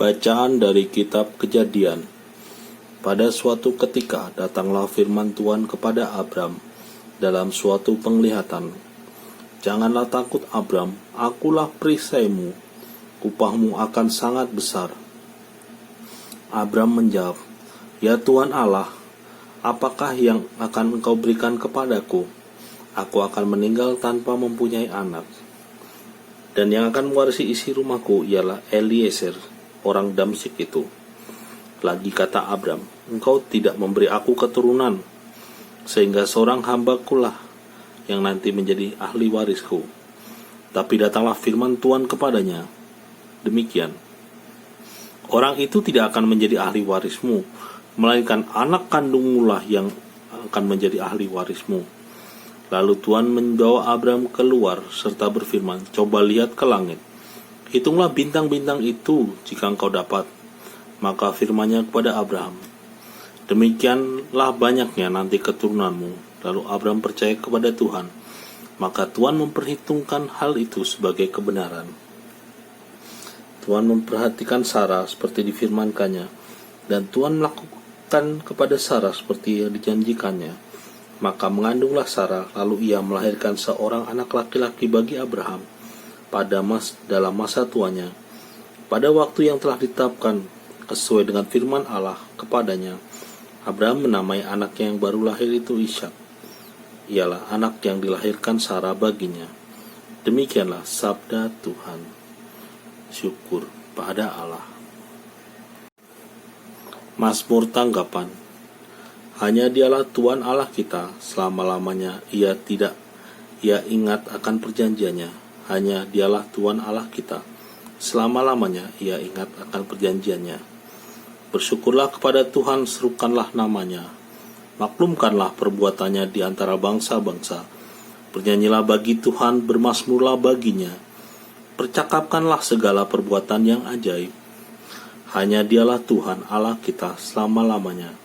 Bacaan dari kitab Kejadian. Pada suatu ketika datanglah firman Tuhan kepada Abram dalam suatu penglihatan. Janganlah takut Abram, akulah perisaimu, upahmu akan sangat besar. Abram menjawab, ya Tuhan Allah, apakah yang akan engkau berikan kepadaku? Aku akan meninggal tanpa mempunyai anak. Dan yang akan mewarisi isi rumahku ialah Eliezer, orang Damsyik itu. Lagi kata Abram, engkau tidak memberi aku keturunan, sehingga seorang hambakulah yang nanti menjadi ahli warisku. Tapi datanglah firman Tuhan kepadanya, demikian, orang itu tidak akan menjadi ahli warismu, melainkan anak kandungmu lah yang akan menjadi ahli warismu. Lalu Tuhan membawa Abram keluar serta berfirman, coba lihat ke langit, hitunglah bintang-bintang itu jika engkau dapat. Maka firman-Nya kepada Abraham, demikianlah banyaknya nanti keturunanmu. Lalu Abram percaya kepada Tuhan, maka Tuhan memperhitungkan hal itu sebagai kebenaran. Tuhan memperhatikan Sarah seperti difirmankannya, dan Tuhan melakukan kepada Sarah seperti yang dijanjikannya. Maka mengandunglah Sarah, lalu ia melahirkan seorang anak laki-laki bagi Abraham dalam masa tuanya, pada waktu yang telah ditetapkan sesuai dengan firman Allah kepadanya. Abraham menamai anaknya yang baru lahir itu Ishak. Ialah anak yang dilahirkan Sarah baginya. Demikianlah sabda Tuhan. Syukur pada Allah. Mazmur tanggapan. Hanya Dialah Tuhan Allah kita selama-lamanya. Ia ingat akan perjanjiannya. Hanya Dialah Tuhan Allah kita selama-lamanya. Ia ingat akan perjanjiannya. Bersyukurlah kepada Tuhan, serukanlah namanya. Maklumkanlah perbuatannya di antara bangsa-bangsa. Bernyanyilah bagi Tuhan, bermazmurlah baginya. Percakapkanlah segala perbuatan yang ajaib. Hanya Dialah Tuhan Allah kita selama-lamanya.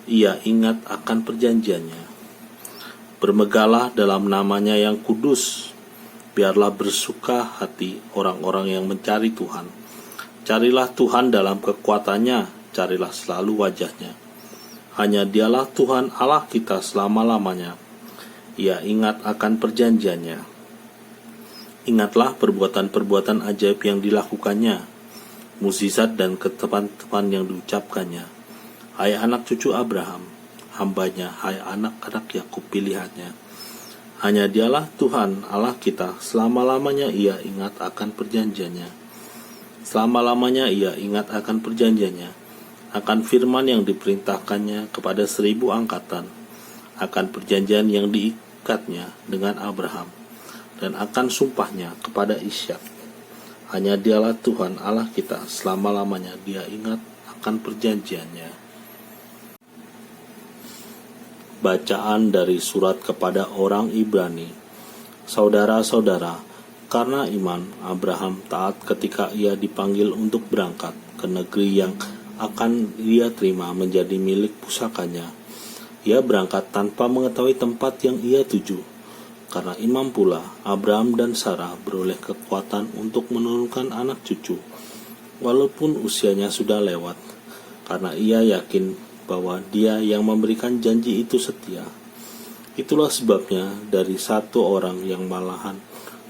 Ia ingat akan perjanjiannya. Bermegahlah dalam namanya yang kudus. Biarlah bersuka hati orang-orang yang mencari Tuhan. Carilah Tuhan dalam kekuatannya, carilah selalu wajahnya. Hanya Dialah Tuhan Allah kita selama-lamanya. Ia ingat akan perjanjiannya. Ingatlah perbuatan-perbuatan ajaib yang dilakukannya, mukjizat dan ketetapan yang diucapkannya. Hai anak cucu Abraham, hambanya, hai anak-anak Yakub pilihannya. Hanya Dialah Tuhan Allah kita selama-lamanya. Ia ingat akan perjanjiannya. Selama-lamanya ia ingat akan perjanjiannya, akan firman yang diperintahkannya kepada 1000 angkatan, akan perjanjian yang diikatnya dengan Abraham, dan akan sumpahnya kepada Ishak. Hanya Dialah Tuhan Allah kita selama-lamanya. Dia ingat akan perjanjiannya. Bacaan dari surat kepada orang Ibrani. Saudara-saudara, karena iman, Abraham taat ketika ia dipanggil untuk berangkat ke negeri yang akan ia terima menjadi milik pusakanya. Ia berangkat tanpa mengetahui tempat yang ia tuju. Karena iman pula, Abraham dan Sarah beroleh kekuatan untuk menurunkan anak cucu, walaupun usianya sudah lewat, karena ia yakin bahwa Dia yang memberikan janji itu setia. Itulah sebabnya dari satu orang yang malahan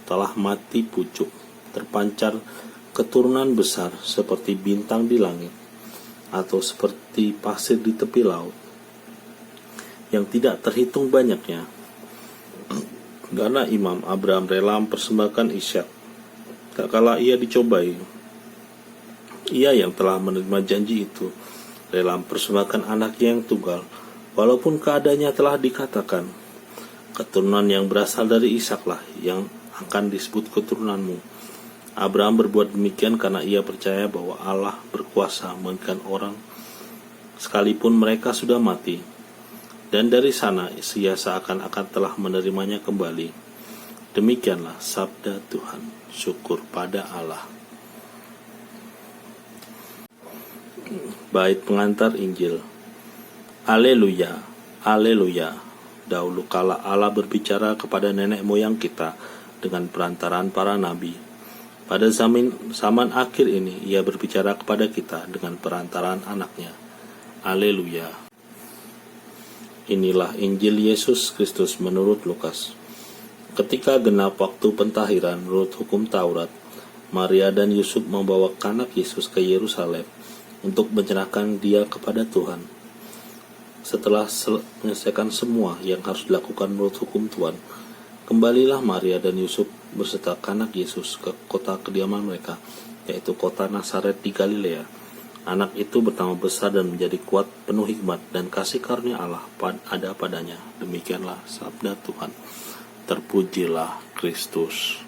telah mati pucuk, terpancar keturunan besar seperti bintang di langit, atau seperti pasir di tepi laut, yang tidak terhitung banyaknya. Karena imam, Abraham rela mempersembahkan Ishak, tak kala ia dicobai. Ia yang telah menerima janji itu rela mempersembahkan anaknya yang tunggal, walaupun keadaannya telah dikatakan, keturunan yang berasal dari Ishaklah yang akan disebut keturunanmu. Abraham berbuat demikian karena ia percaya bahwa Allah berkuasa memberikan orang sekalipun mereka sudah mati, dan dari sana ia seakan-akan telah menerimanya kembali. Demikianlah sabda Tuhan. Syukur pada Allah. Bait pengantar Injil. Haleluya, haleluya. Dahulu kala Allah berbicara kepada nenek moyang kita dengan perantaraan para nabi. Pada zaman akhir ini, Ia berbicara kepada kita dengan perantaraan anaknya. Haleluya. Inilah Injil Yesus Kristus menurut Lukas. Ketika genap waktu pentahiran menurut hukum Taurat, Maria dan Yusuf membawa anak Yesus ke Yerusalem untuk menyerahkan dia kepada Tuhan. Setelah menyelesaikan semua yang harus dilakukan menurut hukum Tuhan, kembalilah Maria dan Yusuf berserta anak Yesus ke kota kediaman mereka, yaitu kota Nazaret di Galilea. Anak itu bertambah besar dan menjadi kuat, penuh hikmat dan kasih karunia Allah ada padanya. Demikianlah sabda Tuhan. Terpujilah Kristus.